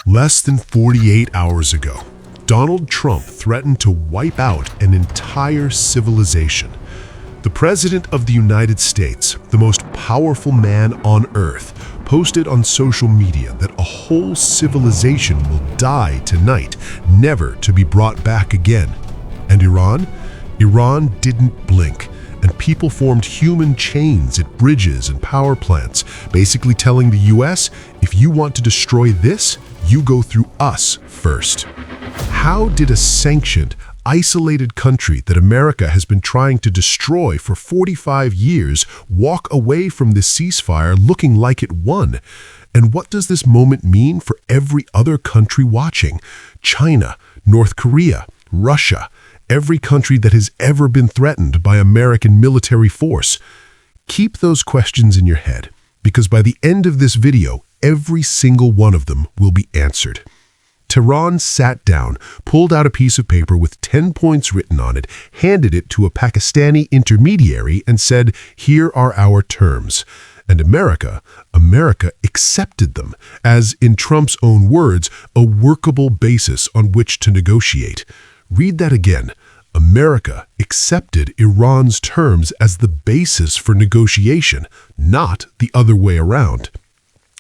Less than 48 hours ago, Donald Trump threatened to wipe out an entire civilization. The President of the United States, the most powerful man on earth, posted on social media that a whole civilization will die tonight, never to be brought back again. And Iran? Iran didn't blink, and people formed human chains at bridges and power plants, basically telling the US, if you want to destroy this, you go through us first. How did a sanctioned, isolated country that America has been trying to destroy for 45 years walk away from this ceasefire looking like it won? And what does this moment mean for every other country watching? China, North Korea, Russia, every country that has ever been threatened by American military force. Keep those questions in your head, because by the end of this video, every single one of them will be answered. Tehran sat down, pulled out a piece of paper with 10 points written on it, handed it to a Pakistani intermediary and said, "Here are our terms." And America accepted them as, in Trump's own words, a workable basis on which to negotiate. Read that again. America accepted Iran's terms as the basis for negotiation, not the other way around.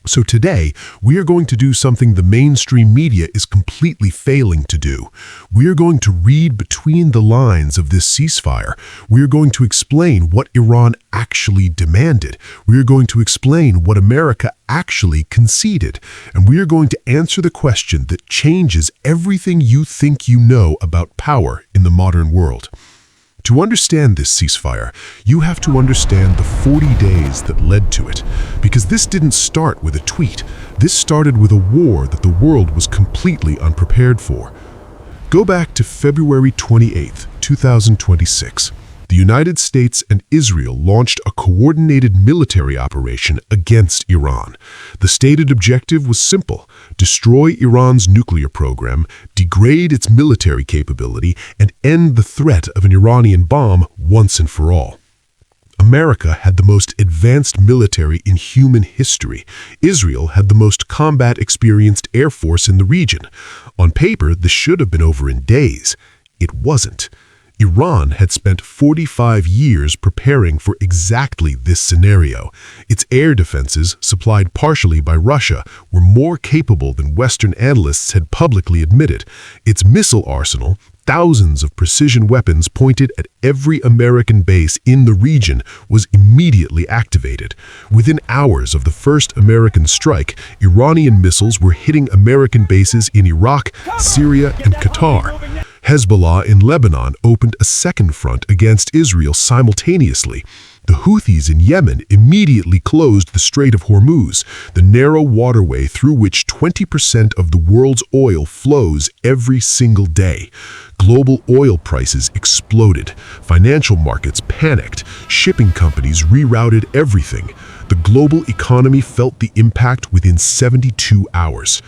So today, we are going to do something the mainstream media is completely failing to do. We are going to read between the lines of this ceasefire. We are going to explain what Iran actually demanded. We are going to explain what America actually conceded. And we are going to answer the question that changes everything you think you know about power in the modern world. To understand this ceasefire, you have to understand the 40 days that led to it, because this didn't start with a tweet. This started with a war that the world was completely unprepared for. Go back to February 28, 2026. The United States and Israel launched a coordinated military operation against Iran. The stated objective was simple: destroy Iran's nuclear program, degrade its military capability, and end the threat of an Iranian bomb once and for all. America had the most advanced military in human history. Israel had the most combat-experienced air force in the region. On paper, this should have been over in days. It wasn't. Iran had spent 45 years preparing for exactly this scenario. Its air defenses, supplied partially by Russia, were more capable than Western analysts had publicly admitted. Its missile arsenal, thousands of precision weapons pointed at every American base in the region, was immediately activated. Within hours of the first American strike, Iranian missiles were hitting American bases in Iraq, Syria, and Qatar. Hezbollah in Lebanon opened a second front against Israel simultaneously. The Houthis in Yemen immediately closed the Strait of Hormuz, the narrow waterway through which 20% of the world's oil flows every single day. Global oil prices exploded. Financial markets panicked. Shipping companies rerouted everything. The global economy felt the impact within 72 hours.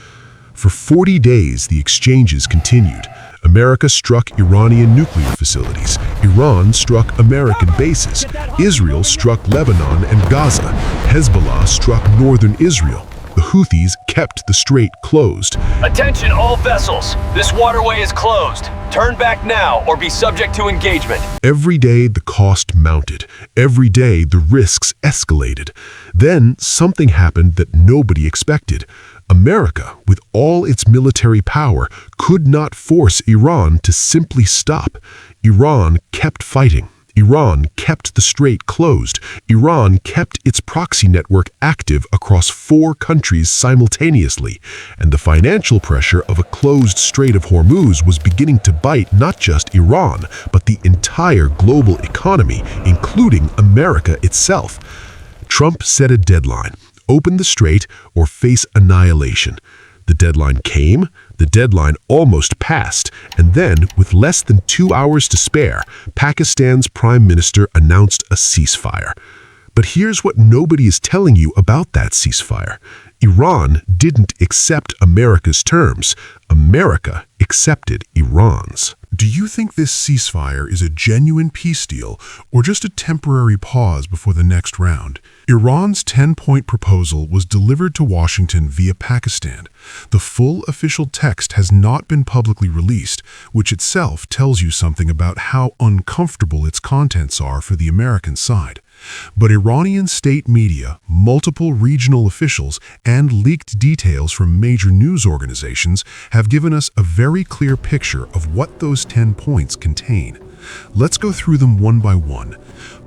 For 40 days, the exchanges continued. America struck Iranian nuclear facilities. Iran struck American bases. Israel struck Lebanon and Gaza. Hezbollah struck northern Israel. The Houthis kept the strait closed. Attention all vessels! This waterway is closed. Turn back now or be subject to engagement. Every day the cost mounted. Every day the risks escalated. Then something happened that nobody expected. America, with all its military power, could not force Iran to simply stop. Iran kept fighting. Iran kept the strait closed. Iran kept its proxy network active across 4 countries simultaneously. And the financial pressure of a closed Strait of Hormuz was beginning to bite not just Iran, but the entire global economy, including America itself. Trump set a deadline: open the strait or face annihilation. The deadline came, the deadline almost passed, and then, with less than 2 hours to spare, Pakistan's Prime Minister announced a ceasefire. But here's what nobody is telling you about that ceasefire. Iran didn't accept America's terms. America accepted Iran's. Do you think this ceasefire is a genuine peace deal or just a temporary pause before the next round? Iran's 10-point proposal was delivered to Washington via Pakistan. The full official text has not been publicly released, which itself tells you something about how uncomfortable its contents are for the American side. But Iranian state media, multiple regional officials, and leaked details from major news organizations have given us a very clear picture of what those 10 points contain. Let's go through them one by one.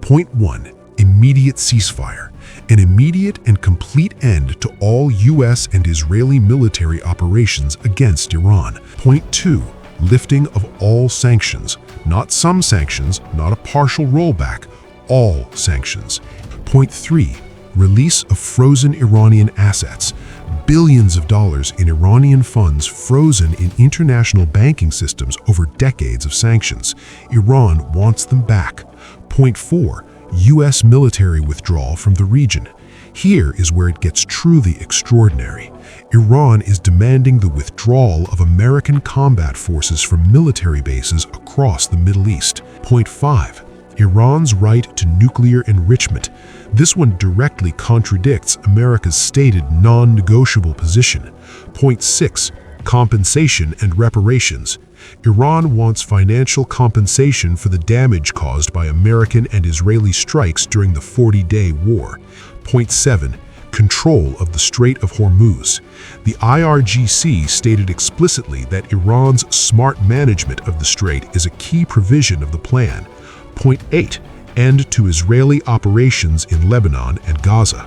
Point 1. Immediate ceasefire. An immediate and complete end to all U.S. and Israeli military operations against Iran. Point 2. Lifting of all sanctions. Not some sanctions, not a partial rollback. All sanctions. Point 3. Release of frozen Iranian assets. Billions of dollars in Iranian funds frozen in international banking systems over decades of sanctions. Iran wants them back. Point 4. U.S. military withdrawal from the region. Here is where it gets truly extraordinary. Iran is demanding the withdrawal of American combat forces from military bases across the Middle East. Point 5. Iran's right to nuclear enrichment. This one directly contradicts America's stated non-negotiable position. Point 6. Compensation and reparations. Iran wants financial compensation for the damage caused by American and Israeli strikes during the 40-day war. Point 7. Control of the Strait of Hormuz. The IRGC stated explicitly that Iran's smart management of the strait is a key provision of the plan. Point 8. End to Israeli operations in Lebanon and Gaza.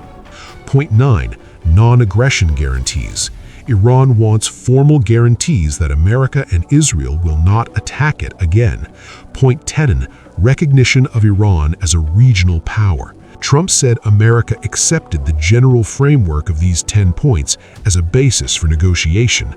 Point 9. Non-aggression guarantees. Iran wants formal guarantees that America and Israel will not attack it again. Point 10. Recognition of Iran as a regional power. Trump said America accepted the general framework of these 10 points as a basis for negotiation.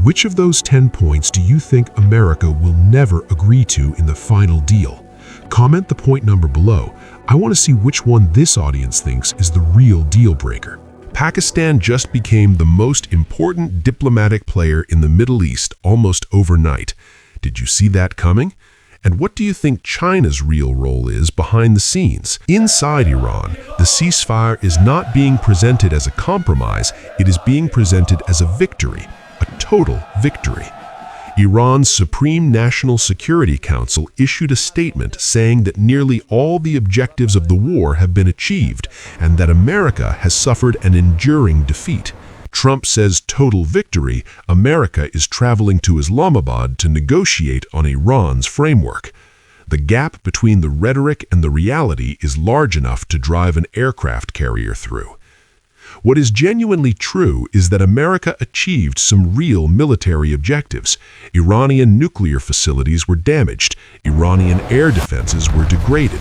Which of those 10 points do you think America will never agree to in the final deal? Comment the point number below. I want to see which one this audience thinks is the real deal breaker. Pakistan just became the most important diplomatic player in the Middle East almost overnight. Did you see that coming? And what do you think China's real role is behind the scenes? Inside Iran, the ceasefire is not being presented as a compromise, it is being presented as a victory, a total victory. Iran's Supreme National Security Council issued a statement saying that nearly all the objectives of the war have been achieved and that America has suffered an enduring defeat. Trump says total victory, America is traveling to Islamabad to negotiate on Iran's framework. The gap between the rhetoric and the reality is large enough to drive an aircraft carrier through. What is genuinely true is that America achieved some real military objectives. Iranian nuclear facilities were damaged. Iranian air defenses were degraded.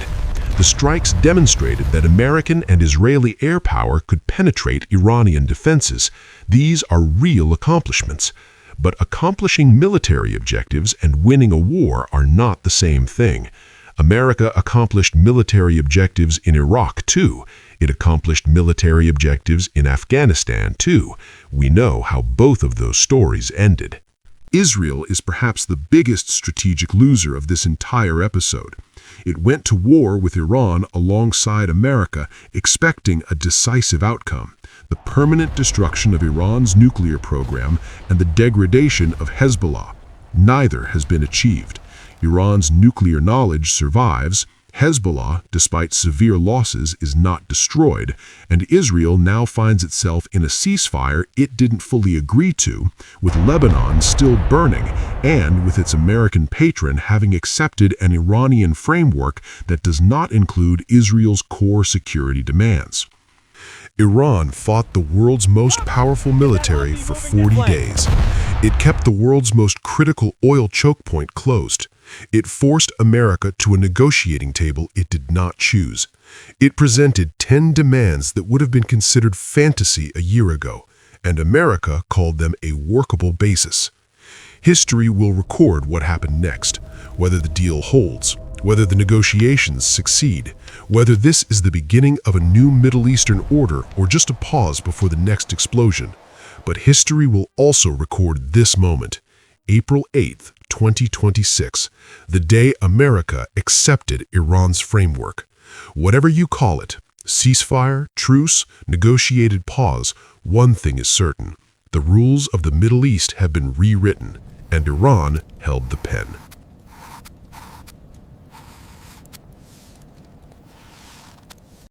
The strikes demonstrated that American and Israeli air power could penetrate Iranian defenses. These are real accomplishments. But accomplishing military objectives and winning a war are not the same thing. America accomplished military objectives in Iraq, too. It accomplished military objectives in Afghanistan, too. We know how both of those stories ended. Israel is perhaps the biggest strategic loser of this entire episode. It went to war with Iran alongside America, expecting a decisive outcome: the permanent destruction of Iran's nuclear program and the degradation of Hezbollah. Neither has been achieved. Iran's nuclear knowledge survives. Hezbollah, despite severe losses, is not destroyed, and Israel now finds itself in a ceasefire it didn't fully agree to, with Lebanon still burning, and with its American patron having accepted an Iranian framework that does not include Israel's core security demands. Iran fought the world's most powerful military for 40 days. It kept the world's most critical oil choke point closed. It forced America to a negotiating table it did not choose. It presented 10 demands that would have been considered fantasy a year ago, and America called them a workable basis. History will record what happened next, whether the deal holds, whether the negotiations succeed, whether this is the beginning of a new Middle Eastern order or just a pause before the next explosion. But history will also record this moment, April 8th, 2026, the day America accepted Iran's framework. Whatever you call it, ceasefire, truce, negotiated pause, one thing is certain. The rules of the Middle East have been rewritten, and Iran held the pen.